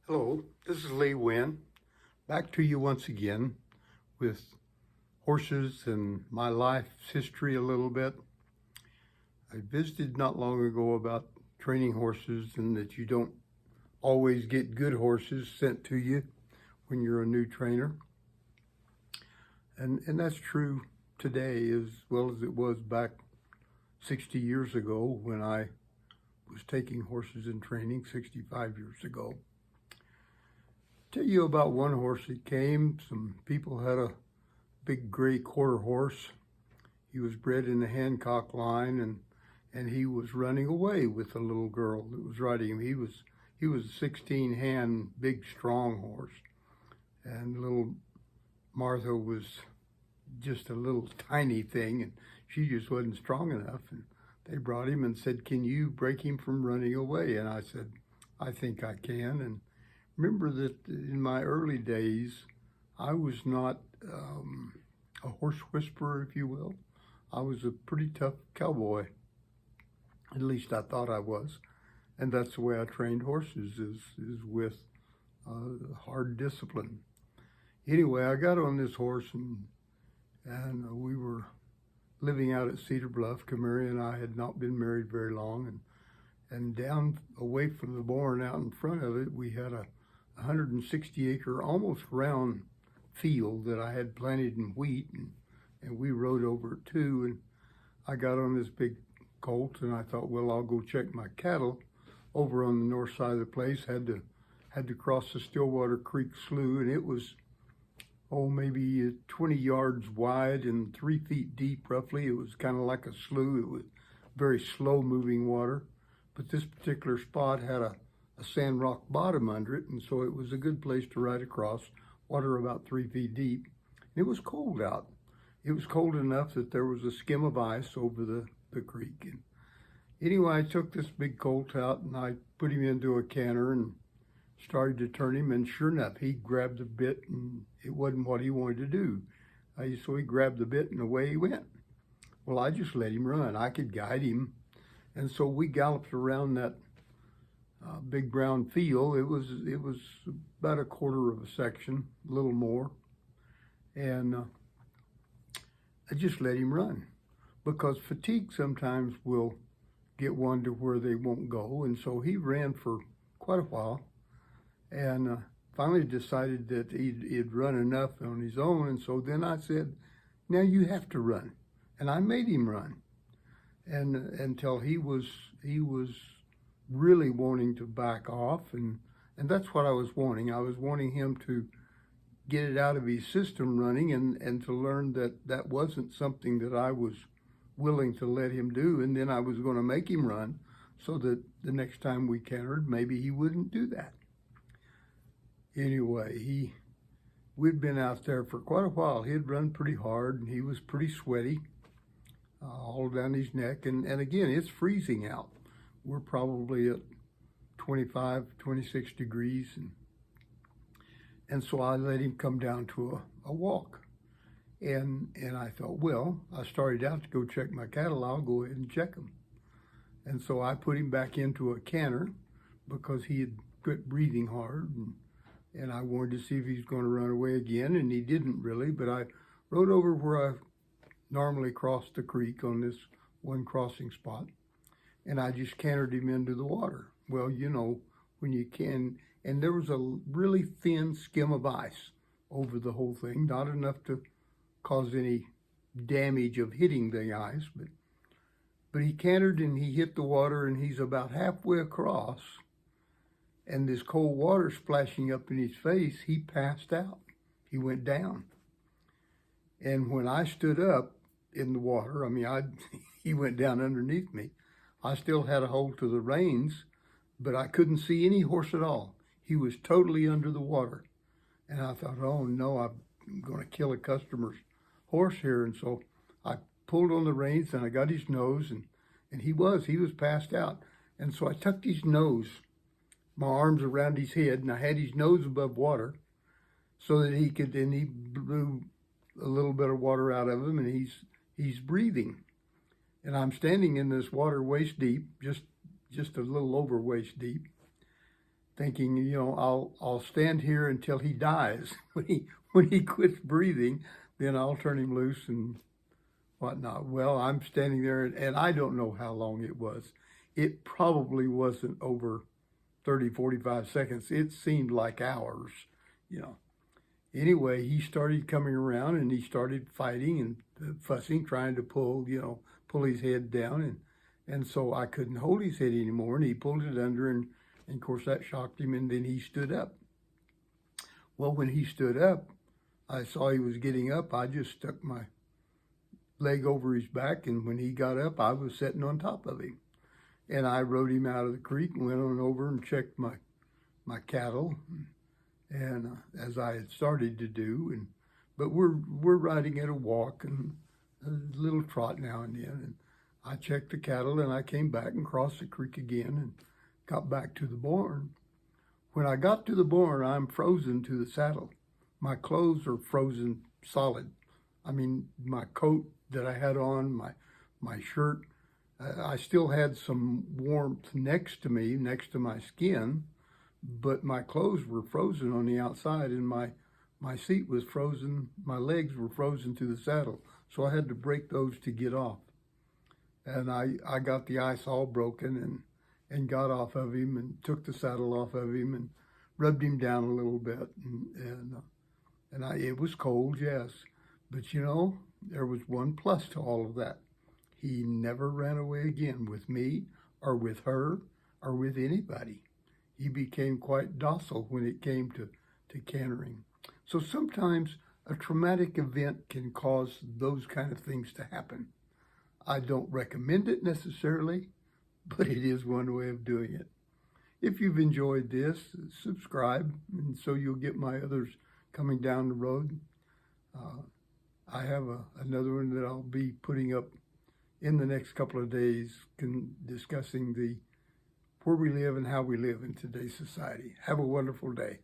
Hello, this is Lee Wynn, back to you once again with horses and my life's history a little bit. I visited not long ago about training horses and that you don't always get good horses sent to you when you're a new trainer. And that's true today as well as it was back 60 years ago when I was taking horses in training 65 years ago. Tell you about one horse that came. Some people had a big gray quarter horse. He was bred in the Hancock line, and he was running away with a little girl that was riding him. He was a 16-hand, big, strong horse, and little Martha was just a little tiny thing, and she just wasn't strong enough. And they brought him and said, "Can you break him from running away?" And I said, "I think I can." And remember that in my early days, I was not a horse whisperer, if you will. I was a pretty tough cowboy. At least I thought I was. And that's the way I trained horses, is with hard discipline. Anyway, I got on this horse and we were living out at Cedar Bluff. Camary and I had not been married very long. And down away from the barn out in front of it, we had a 160-acre, almost round field that I had planted in wheat, and we rode over it too. And I got on this big colt, and I thought, well, I'll go check my cattle over on the north side of the place. Had to cross the Stillwater Creek Slough, and it was maybe 20 yards wide and 3 feet deep roughly. It was kind of like a slough. It was very slow moving water, but this particular spot had a sand rock bottom under it, and so it was a good place to ride across, water about 3 feet deep. It was cold out. It was cold enough that there was a skim of ice over the creek. And anyway, I took this big colt out and I put him into a canter and started to turn him, and sure enough, he grabbed the bit and it wasn't what he wanted to do. So he grabbed the bit and away he went. Well, I just let him run. I could guide him. And so we galloped around that big brown field. It was about a quarter of a section, a little more, and I just let him run because fatigue sometimes will get one to where they won't go. And so he ran for quite a while, and finally decided that he'd run enough on his own. And so then I said, "Now you have to run," and I made him run, and until he was really wanting to back off, and that's what I was wanting. I was wanting him to get it out of his system running and to learn that wasn't something that I was willing to let him do, and then I was going to make him run so that the next time we cantered, maybe he wouldn't do that. Anyway, we'd been out there for quite a while. He'd run pretty hard, and he was pretty sweaty all down his neck, and again, it's freezing out. We're probably at 25, 26 degrees. And so I let him come down to a walk. And I thought, well, I started out to go check my cattle. I'll go ahead and check them. And so I put him back into a canter because he had quit breathing hard. And I wanted to see if he was going to run away again. And he didn't really. But I rode over where I normally cross the creek on this one crossing spot. And I just cantered him into the water. Well, you know, when you can, and there was a really thin skim of ice over the whole thing, not enough to cause any damage of hitting the ice, but he cantered and he hit the water, and he's about halfway across, and this cold water splashing up in his face, he passed out. He went down. And when I stood up in the water, he went down underneath me. I still had a hold to the reins, but I couldn't see any horse at all. He was totally under the water. And I thought, oh no, I'm going to kill a customer's horse here. And so I pulled on the reins and I got his nose, and he was passed out. And so I tucked his nose, my arms around his head, and I had his nose above water so that he blew a little bit of water out of him, and he's breathing. And I'm standing in this water waist deep, just a little over waist deep. thinking, I'll stand here until he dies. When he quits breathing, then I'll turn him loose and whatnot. Well, I'm standing there, and I don't know how long it was. It probably wasn't over 30, 45 seconds. It seemed like hours, you know. Anyway, he started coming around and he started fighting and fussing, trying to pull his head down. And so I couldn't hold his head anymore, and he pulled it under, and of course that shocked him, and then he stood up. Well, when he stood up, I saw he was getting up. I just stuck my leg over his back, and when he got up, I was sitting on top of him. And I rode him out of the creek and went on over and checked my cattle, and as I had started to do. But we're riding at a walk and a little trot now and then. And I checked the cattle, and I came back and crossed the creek again and got back to the barn. When I got to the barn, I'm frozen to the saddle. My clothes are frozen solid. I mean, my coat that I had on, my shirt, I still had some warmth next to me, next to my skin, but my clothes were frozen on the outside, and my seat was frozen, my legs were frozen to the saddle, so I had to break those to get off. And I got the ice all broken and got off of him and took the saddle off of him and rubbed him down a little bit. It was cold, yes, but there was one plus to all of that. He never ran away again with me or with her or with anybody. He became quite docile when it came to cantering. So sometimes a traumatic event can cause those kind of things to happen. I don't recommend it necessarily, but it is one way of doing it. If you've enjoyed this, subscribe, and so you'll get my others coming down the road. I have another one that I'll be putting up in the next couple of days, discussing where we live and how we live in today's society. Have a wonderful day.